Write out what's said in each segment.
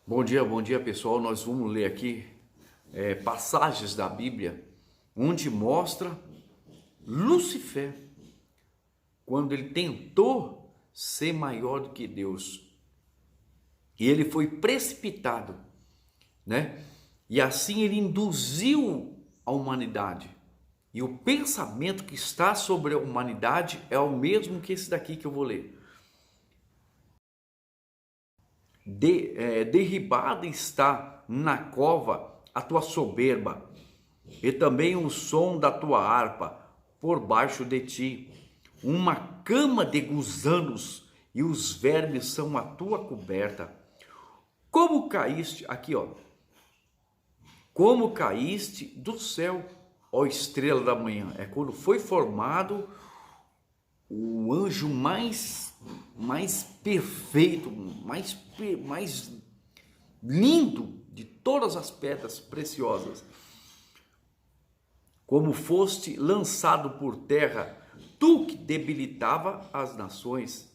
Bom dia pessoal. Nós vamos ler aqui passagens da Bíblia onde mostra Lúcifer quando ele tentou ser maior do que Deus e ele foi precipitado, né? E assim ele induziu a humanidade. E o pensamento que está sobre a humanidade é o mesmo que esse daqui que eu vou ler. Derribada está na cova a tua soberba, e também o som da tua harpa por baixo de ti. Uma cama de gusanos e os vermes são a tua coberta. Como caíste, aqui ó, como caíste do céu, ó estrela da manhã. É quando foi formado o anjo mais perfeito, mais lindo de todas as pedras preciosas. Como foste lançado por terra, tu que debilitava as nações.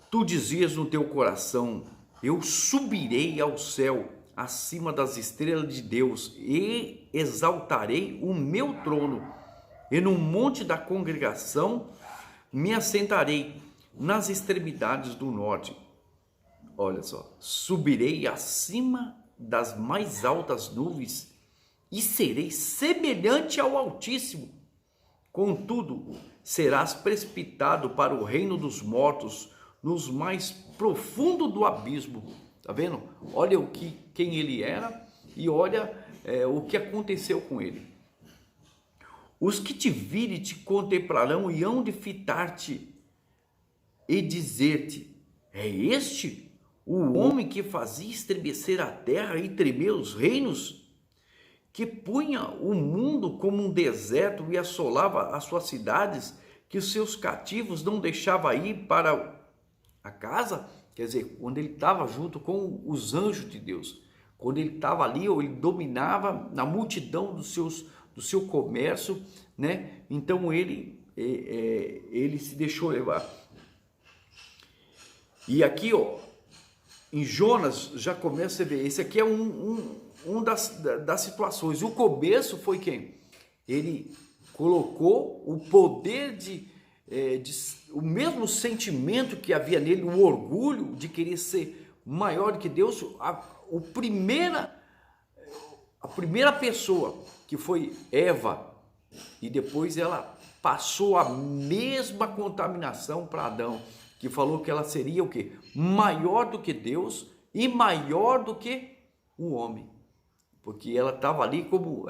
Tu dizias no teu coração: eu subirei ao céu, acima das estrelas de Deus, e exaltarei o meu trono, e no monte da congregação me assentarei nas extremidades do norte. Olha só, subirei acima das mais altas nuvens e serei semelhante ao Altíssimo. Contudo, serás precipitado para o reino dos mortos, nos mais profundo do abismo. Tá vendo? Olha quem ele era e olha o que aconteceu com ele. Os que te virem te contemplarão e hão de fitar-te e dizer-te: é este o homem que fazia estremecer a terra e tremer os reinos? Que punha o mundo como um deserto e assolava as suas cidades, que os seus cativos não deixava ir para a casa? Quer dizer, quando ele estava junto com os anjos de Deus, quando ele estava ali, ou ele dominava na multidão do seu comércio, né? Então ele se deixou levar. E aqui, ó, em Jonas já começa a ver, esse aqui é um das situações. O começo foi quem? Ele colocou o poder o mesmo sentimento que havia nele, o orgulho de querer ser maior do que Deus. A primeira pessoa que foi Eva, e depois ela passou a mesma contaminação para Adão, que falou que ela seria o quê? Maior do que Deus e maior do que o homem, porque ela estava ali como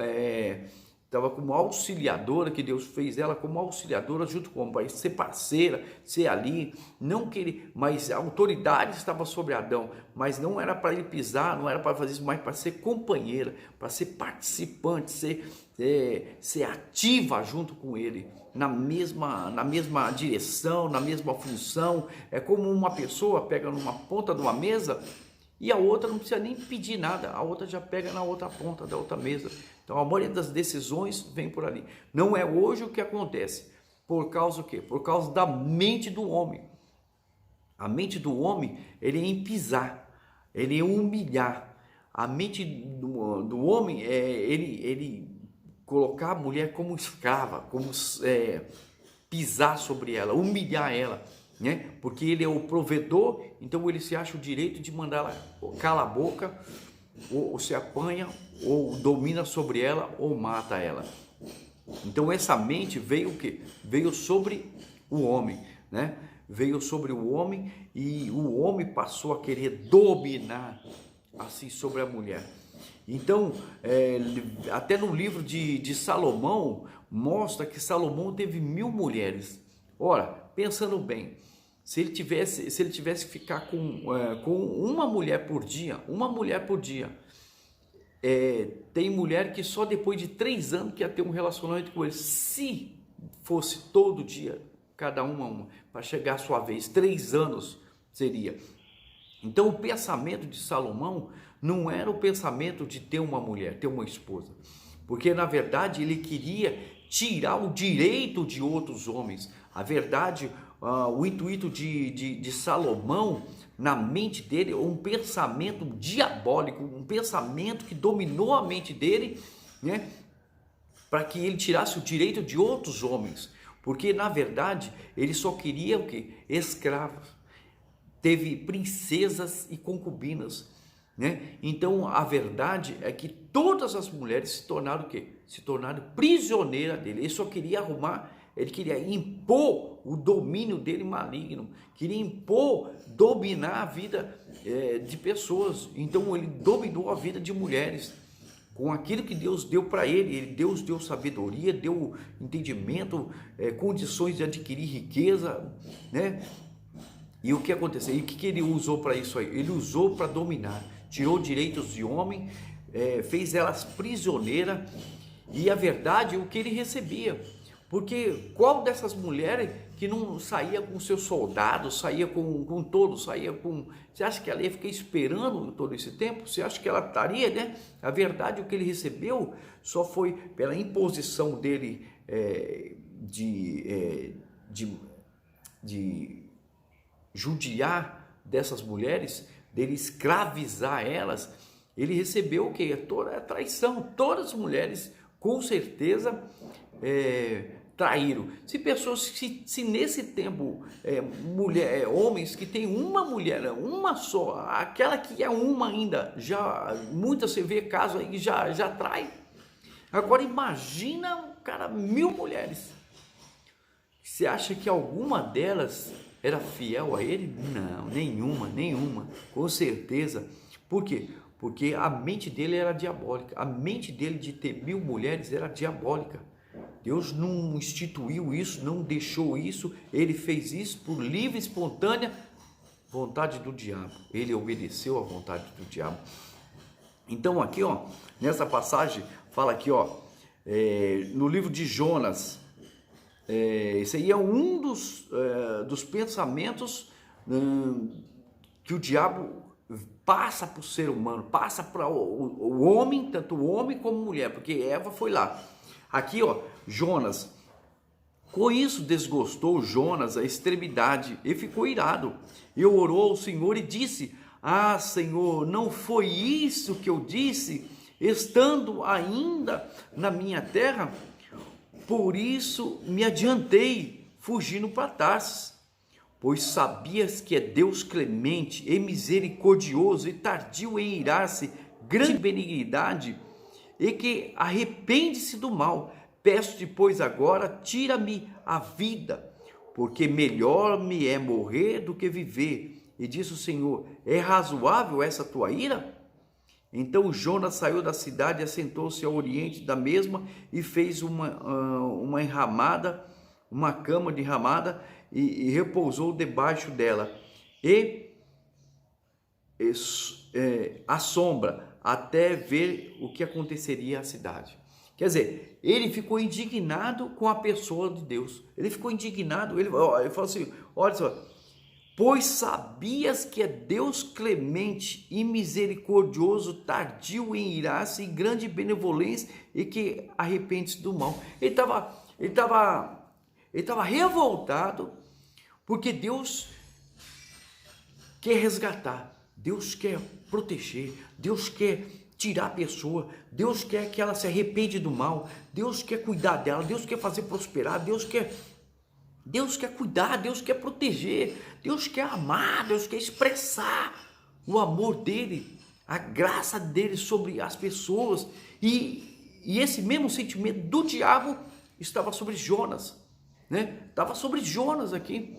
auxiliadora, que Deus fez ela como auxiliadora junto com o pai, ser parceira, ser ali, não querer, mas a autoridade estava sobre Adão, mas não era para ele pisar, não era para fazer isso, mas para ser companheira, para ser participante, ser ativa junto com ele, na mesma direção, na mesma função. É como uma pessoa pega numa ponta de uma mesa e a outra não precisa nem pedir nada, a outra já pega na outra ponta da outra mesa. Então a maioria das decisões vem por ali. Não é hoje o que acontece. Por causa do quê? Por causa da mente do homem. A mente do homem, ele é em pisar, ele é humilhar. A mente do homem é ele colocar a mulher como escrava, como pisar sobre ela, humilhar ela, né? Porque ele é o provedor, então ele se acha o direito de mandar ela cala a boca, ou se apanha, ou domina sobre ela, ou mata ela. Então essa mente veio o quê? Veio sobre o homem, né? Veio sobre o homem, e o homem passou a querer dominar assim sobre a mulher. Então, até no livro de Salomão, mostra que Salomão teve 1000 mulheres. Ora, pensando bem, se ele tivesse que ficar com uma mulher por dia, tem mulher que só depois de 3 anos que ia ter um relacionamento com ele. Se fosse todo dia, cada uma, para chegar à sua vez, 3 anos seria. Então o pensamento de Salomão não era o pensamento de ter uma mulher, ter uma esposa, porque na verdade ele queria tirar o direito de outros homens. A verdade, o intuito de Salomão, na mente dele, um pensamento diabólico, um pensamento que dominou a mente dele, né? Para que ele tirasse o direito de outros homens, porque na verdade ele só queria o quê? Escravos. Teve princesas e concubinas, né? Então a verdade é que todas as mulheres se tornaram o quê? Se tornaram prisioneiras dele. Ele só queria arrumar, ele queria impor o domínio dele maligno, queria impor, dominar a vida de pessoas. Então ele dominou a vida de mulheres com aquilo que Deus deu para ele. Deus deu sabedoria, deu entendimento, condições de adquirir riqueza, né? E o que aconteceu? E o que ele usou para isso aí? Ele usou para dominar, tirou direitos de homem, fez elas prisioneiras, e a verdade é o que ele recebia. Porque qual dessas mulheres que não saía com seus soldados, saía com todos, saía com... Você acha que ela ia ficar esperando todo esse tempo? Você acha que ela estaria, né? A verdade, o que ele recebeu só foi pela imposição dele de judiar dessas mulheres, dele escravizar elas. Ele recebeu o quê? Toda a traição. Todas as mulheres, com certeza, traíram. Se nesse tempo homens que tem uma mulher, uma só, aquela que é uma ainda, já muitas você vê casos aí que já trai. Agora imagina um cara, 1000 mulheres. Você acha que alguma delas era fiel a ele? Não, nenhuma, com certeza. Por quê? Porque a mente dele era diabólica. A mente dele de ter 1000 mulheres era diabólica. Deus não instituiu isso, não deixou isso. Ele fez isso por livre e espontânea vontade do diabo. Ele obedeceu à vontade do diabo. Então aqui, ó, nessa passagem, fala aqui, ó, no livro de Jonas, esse aí é um dos pensamentos que o diabo passa para o ser humano, passa para o homem, tanto o homem como a mulher, porque Eva foi lá. Aqui, ó, Jonas, com isso desgostou Jonas a extremidade e ficou irado. E orou ao Senhor e disse: Ah, Senhor, não foi isso que eu disse, estando ainda na minha terra? Por isso me adiantei, fugindo para Tarsis, pois sabias que é Deus clemente e misericordioso e tardio em irar-se, grande benignidade, e que arrepende-se do mal. Peço-te, pois, agora, tira-me a vida, porque melhor me é morrer do que viver. E disse o Senhor: É razoável essa tua ira? Então Jonas saiu da cidade, assentou-se ao oriente da mesma e fez uma enramada, uma cama de enramada, e repousou debaixo dela. A sombra, até ver o que aconteceria à cidade. Quer dizer, ele ficou indignado com a pessoa de Deus. Ele ficou indignado. Ele falou assim: olha só, pois sabias que é Deus clemente e misericordioso, tardio em irar-se, e grande benevolência, e que arrepende-se do mal. Ele estava revoltado, porque Deus quer resgatar, Deus quer proteger, Deus quer tirar a pessoa, Deus quer que ela se arrepende do mal, Deus quer cuidar dela, Deus quer fazer prosperar, Deus quer cuidar, Deus quer proteger, Deus quer amar, Deus quer expressar o amor dele, a graça dele sobre as pessoas. E esse mesmo sentimento do diabo estava sobre Jonas, né? Estava sobre Jonas aqui.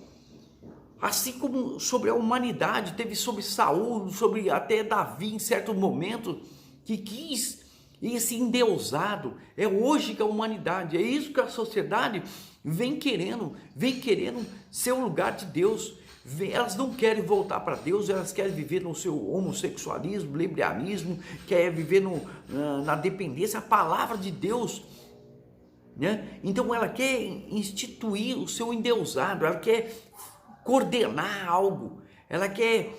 Assim como sobre a humanidade, teve sobre Saul, sobre até Davi em certo momento, que quis esse endeusado. É hoje que a humanidade, é isso que a sociedade vem querendo ser o lugar de Deus. Elas não querem voltar para Deus, elas querem viver no seu homossexualismo, lesbianismo, querem viver na dependência da palavra de Deus, né? Então ela quer instituir o seu endeusado, ela quer coordenar algo, ela quer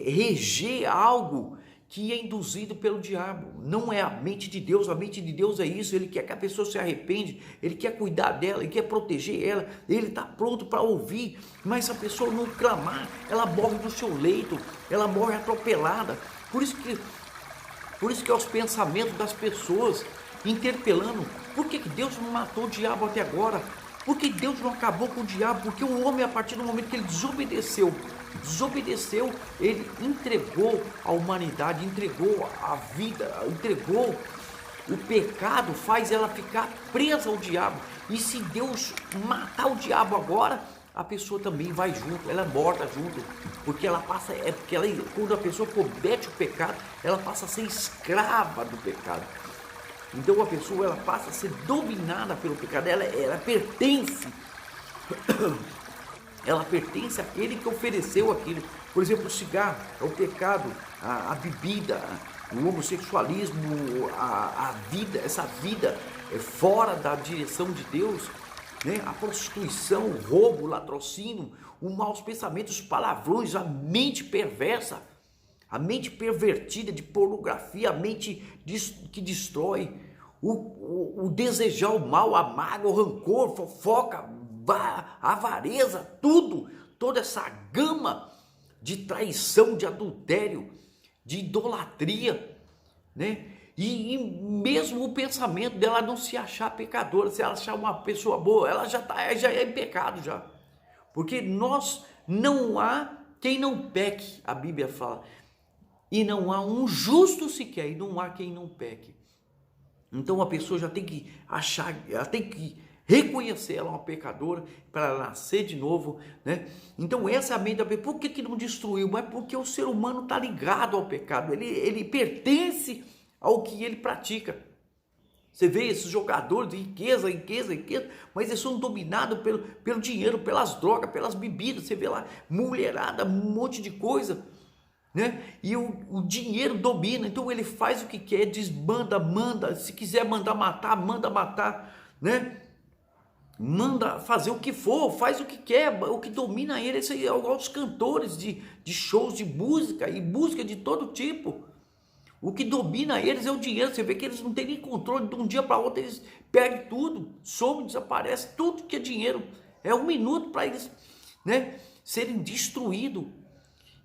reger algo que é induzido pelo diabo. Não é a mente de Deus. A mente de Deus é isso. Ele quer que a pessoa se arrepende, ele quer cuidar dela, ele quer proteger ela, ele está pronto para ouvir. Mas se a pessoa não clamar, ela morre no seu leito, ela morre atropelada. Por isso que é os pensamentos das pessoas interpelando: por que Deus não matou o diabo até agora? Por que Deus não acabou com o diabo? Porque o homem, a partir do momento que ele desobedeceu, ele entregou a humanidade, entregou a vida, entregou o pecado, faz ela ficar presa ao diabo. E se Deus matar o diabo agora, a pessoa também vai junto, ela é morta junto, porque ela passa, quando a pessoa comete o pecado, ela passa a ser escrava do pecado. Então a pessoa, ela passa a ser dominada pelo pecado, ela pertence àquele que ofereceu aquilo. Por exemplo, o cigarro é o pecado, a bebida, o homossexualismo, a vida, essa vida fora da direção de Deus, né? A prostituição, o roubo, o latrocínio, os maus pensamentos, os palavrões, a mente perversa, a mente pervertida de pornografia, a mente que destrói, o desejar o mal, a mágoa, o rancor, fofoca, a avareza, toda essa gama de traição, de adultério, de idolatria, né? E mesmo o pensamento dela não se achar pecadora, se ela achar uma pessoa boa, ela já é em pecado já. Porque não há quem não peque, a Bíblia fala. E não há um justo sequer, e não há quem não peque. Então a pessoa já tem que achar, ela tem que reconhecer ela uma pecadora para ela nascer de novo, né? Então essa é a mente da pessoa. Por que não destruiu? Mas porque o ser humano está ligado ao pecado, ele pertence ao que ele pratica. Você vê esses jogadores de riqueza, mas eles são dominados pelo dinheiro, pelas drogas, pelas bebidas. Você vê lá mulherada, um monte de coisa, né? E o dinheiro domina, então ele faz o que quer, desmanda, manda, se quiser mandar matar, manda matar, né? Manda fazer o que for, faz o que quer, o que domina ele. Isso aí é os cantores de shows de música e música de todo tipo. O que domina eles é o dinheiro. Você vê que eles não têm nem controle, de um dia para outro eles perdem tudo, somem, desaparece, tudo que é dinheiro. É um minuto para eles, né, serem destruídos.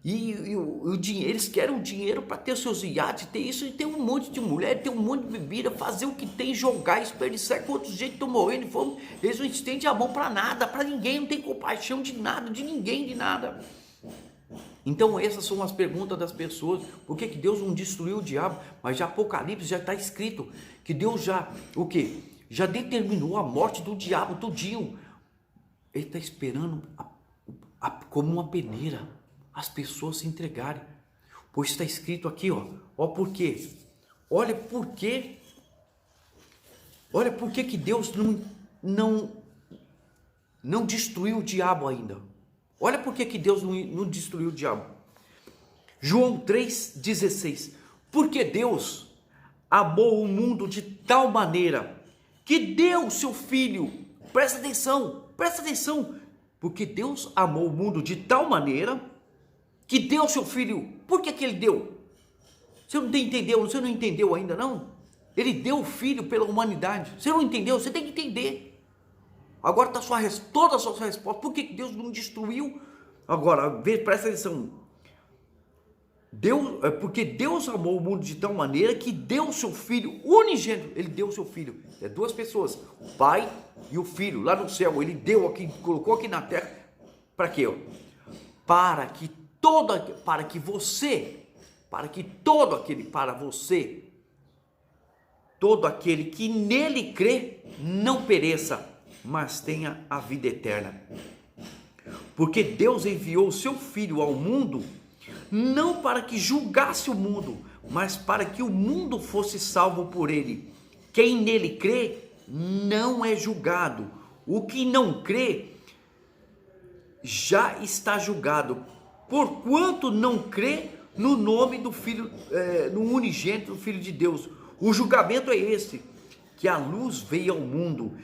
E o dinheiro, eles querem o dinheiro para ter seus iates, ter isso, e ter um monte de mulher, ter um monte de bebida, fazer o que tem, jogar, desperdiçar. Quantos gente estão morrendo de fome, eles não estendem a mão para nada, para ninguém, não tem compaixão de nada, de ninguém, de nada. Então essas são as perguntas das pessoas. Por que Deus não destruiu o diabo? Mas já Apocalipse já está escrito que Deus já, o quê? Já determinou a morte do diabo tudinho. Ele está esperando como uma peneira as pessoas se entregarem. Pois está escrito aqui, ó por quê? Olha por quê. Olha por que Deus não destruiu o diabo ainda. Olha por que Deus não destruiu o diabo. João 3,16. Porque Deus amou o mundo de tal maneira que deu seu Filho. Presta atenção. Porque Deus amou o mundo de tal maneira que deu seu Filho. Por que ele deu? Você não entendeu ainda não? Ele deu o Filho pela humanidade. Você não entendeu? Você tem que entender. Agora está toda a sua resposta. Por que Deus não destruiu? Agora, presta atenção. Porque Deus amou o mundo de tal maneira que deu o seu Filho unigênito. Ele deu o seu Filho. É duas pessoas, o Pai e o Filho, lá no céu. Ele deu aqui, colocou aqui na terra. Para quê? Para todo aquele que nele crê não pereça, mas tenha a vida eterna. Porque Deus enviou o seu Filho ao mundo, não para que julgasse o mundo, mas para que o mundo fosse salvo por ele. Quem nele crê não é julgado. O que não crê já está julgado, porquanto não crê no nome do Filho, no unigênito do Filho de Deus. O julgamento é esse, que a luz veio ao mundo,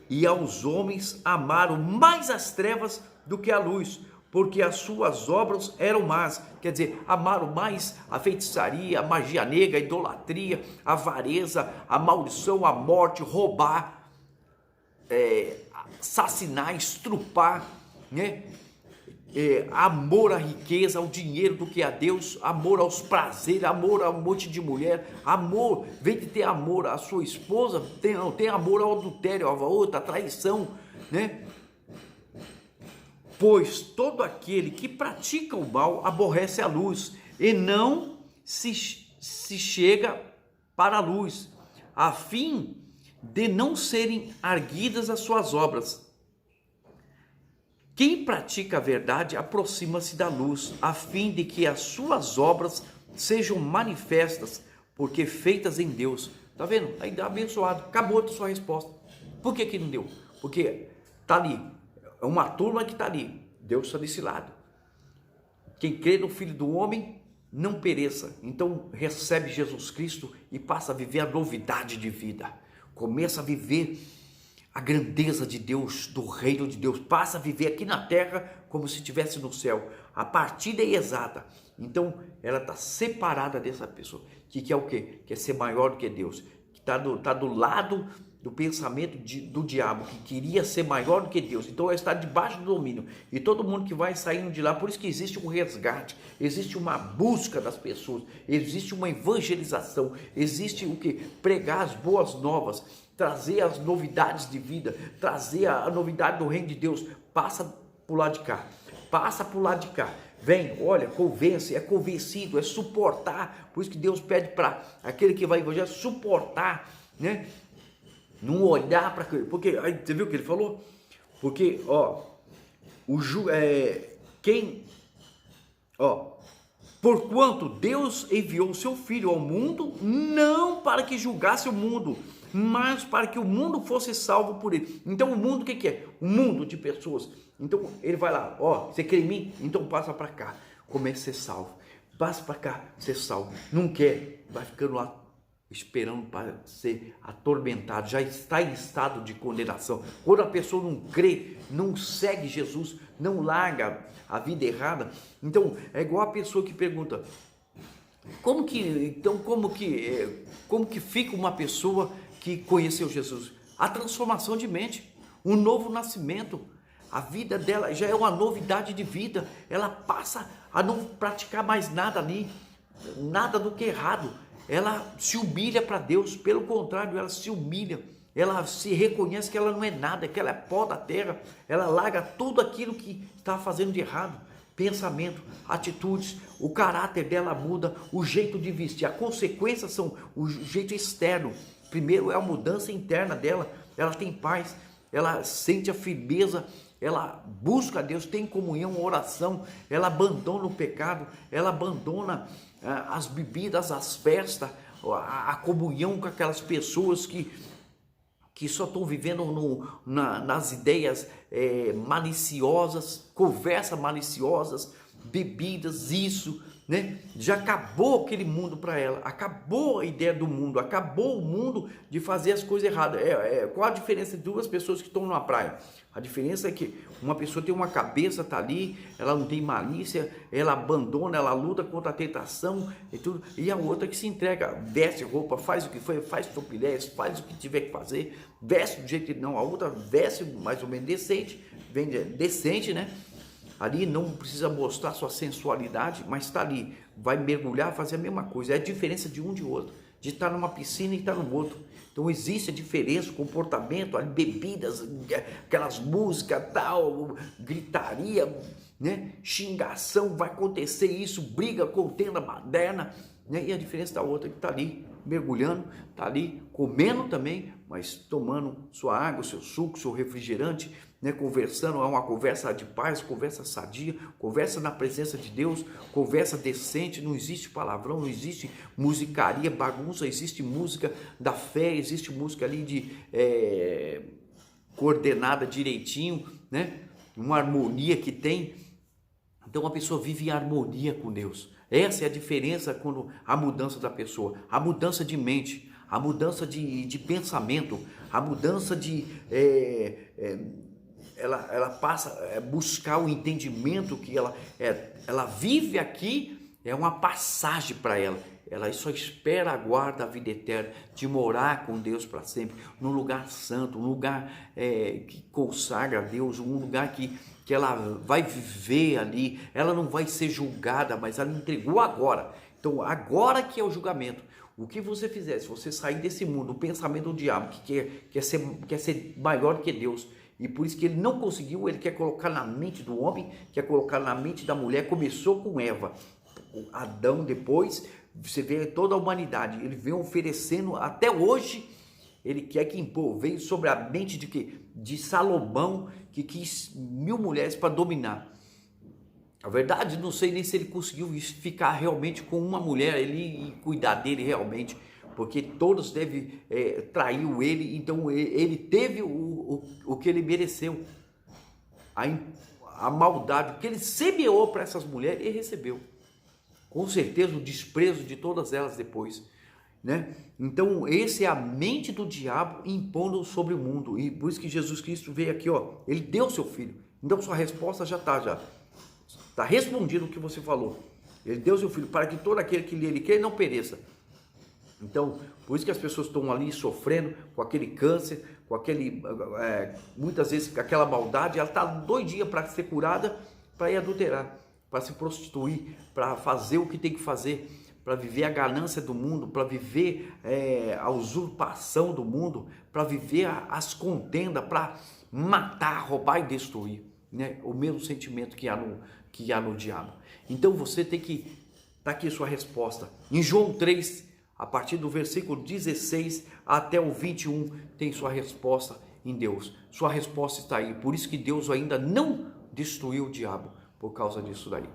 e aos homens amaram mais as trevas do que a luz, porque as suas obras eram más. Quer dizer, amaram mais a feitiçaria, a magia negra, a idolatria, a avareza, a maldição, a morte, roubar, assassinar, estrupar, né? Amor à riqueza, ao dinheiro do que a Deus, amor aos prazeres, amor a um monte de mulher, amor, vem de ter amor à sua esposa, tem amor ao adultério, à outra, à traição, né? Pois todo aquele que pratica o mal aborrece a luz e não se chega para a luz, a fim de não serem arguidas as suas obras. Quem pratica a verdade aproxima-se da luz, a fim de que as suas obras sejam manifestas, porque feitas em Deus. Tá vendo? Aí dá abençoado, acabou a sua resposta. Por que não deu? Porque tá ali, é uma turma que tá ali, Deus está desse lado. Quem crê no Filho do Homem não pereça. Então recebe Jesus Cristo e passa a viver a novidade de vida. Começa a viver a grandeza de Deus, do reino de Deus, passa a viver aqui na terra como se estivesse no céu. A partida é exata. Então ela está separada dessa pessoa, que quer o quê? Quer ser maior do que Deus, que está do lado do pensamento do diabo, que queria ser maior do que Deus. Então ela está debaixo do domínio, e todo mundo que vai saindo de lá, por isso que existe um resgate, existe uma busca das pessoas, existe uma evangelização, existe o que? Pregar as boas novas, trazer as novidades de vida, trazer a novidade do reino de Deus. Passa para o lado de cá, passa para o lado de cá, vem, olha, convence, é convencido, é suportar. Por isso que Deus pede para aquele que vai evangelizar suportar, né? Não olhar para aquele, porque aí você viu o que ele falou? Porque porquanto Deus enviou o seu Filho ao mundo, não para que julgasse o mundo, mas para que o mundo fosse salvo por ele. Então o mundo o que é? Um mundo de pessoas. Então ele vai lá, você crê em mim? Então passa para cá, comece a ser salvo. Passa para cá, ser salvo. Não quer, vai ficando lá esperando para ser atormentado, já está em estado de condenação. Quando a pessoa não crê, não segue Jesus, não larga a vida errada, então é igual a pessoa que pergunta: como que fica uma pessoa que conheceu Jesus? A transformação de mente, um novo nascimento. A vida dela já é uma novidade de vida, ela passa a não praticar mais nada ali, nada do que errado. Ela se humilha para Deus, pelo contrário, ela se humilha, ela se reconhece que ela não é nada, que ela é pó da terra, ela larga tudo aquilo que está fazendo de errado, pensamento, atitudes, o caráter dela muda, o jeito de vestir, a consequência são o jeito externo. Primeiro é a mudança interna dela, ela tem paz, ela sente a firmeza, ela busca a Deus, tem comunhão, oração, ela abandona o pecado, ela abandona as bebidas, as festas, a comunhão com aquelas pessoas que só estão vivendo nas ideias maliciosas, conversas maliciosas, bebidas, isso, né? Já acabou aquele mundo para ela, acabou a ideia do mundo, acabou o mundo de fazer as coisas erradas. Qual a diferença de duas pessoas que estão numa praia? A diferença é que uma pessoa tem uma cabeça, tá ali, ela não tem malícia, ela abandona, ela luta contra a tentação e tudo, e a outra que se entrega, veste roupa, faz o que foi, faz topilés, faz o que tiver que fazer, veste do jeito que não, a outra veste mais ou menos decente, né? Ali não precisa mostrar sua sensualidade, mas está ali, vai mergulhar, fazer a mesma coisa. É a diferença de um de outro, de estar numa piscina e estar no outro. Então existe a diferença, comportamento, ali, bebidas, aquelas músicas, tal, gritaria, né? Xingação, vai acontecer isso, briga, contenda, baderna, né? E a diferença da outra que está ali mergulhando, está ali comendo também, mas tomando sua água, seu suco, seu refrigerante, né? Conversando, é uma conversa de paz, conversa sadia, conversa na presença de Deus, conversa decente, não existe palavrão, não existe musicaria, bagunça, existe música da fé, existe música ali de coordenada direitinho, né? Uma harmonia que tem. Então a pessoa vive em harmonia com Deus. Essa é a diferença quando a mudança da pessoa, a mudança de mente, a mudança de pensamento, a mudança ela passa a buscar o entendimento que ela vive aqui, é uma passagem para ela. Ela só espera, aguarda a vida eterna, de morar com Deus para sempre, num lugar santo, um lugar que consagra a Deus, um lugar que ela vai viver ali, ela não vai ser julgada, mas ela entregou agora. Então, agora que é o julgamento. O que você fizer, se você sair desse mundo, o pensamento do diabo, que quer ser maior que Deus, e por isso que ele não conseguiu, ele quer colocar na mente do homem, quer colocar na mente da mulher, começou com Eva, Adão, depois você vê toda a humanidade, ele vem oferecendo até hoje, ele quer que impor, veio sobre a mente de Salomão, que quis 1000 mulheres para dominar. A verdade, não sei nem se ele conseguiu ficar realmente com uma mulher ali e cuidar dele realmente, porque todos devem trair ele, então ele teve o que ele mereceu, a maldade, o que ele semeou para essas mulheres, ele recebeu. Com certeza o desprezo de todas elas depois, né? Então esse é a mente do diabo impondo sobre o mundo, e por isso que Jesus Cristo veio aqui, ó, ele deu seu filho, então sua resposta já está respondido o que você falou. Ele deu seu filho para que todo aquele que nele crê não pereça. Então, por isso que as pessoas estão ali sofrendo com aquele câncer, com aquele, muitas vezes com aquela maldade, ela está doidinha para ser curada, para ir adulterar, para se prostituir, para fazer o que tem que fazer, para viver a ganância do mundo, para viver a usurpação do mundo, para viver as contendas, para matar, roubar e destruir, né? O mesmo sentimento que há no diabo. Então você tem que tá aqui sua resposta. Em João 3, a partir do versículo 16 até o 21, tem sua resposta em Deus. Sua resposta está aí. Por isso que Deus ainda não destruiu o diabo, por causa disso daí.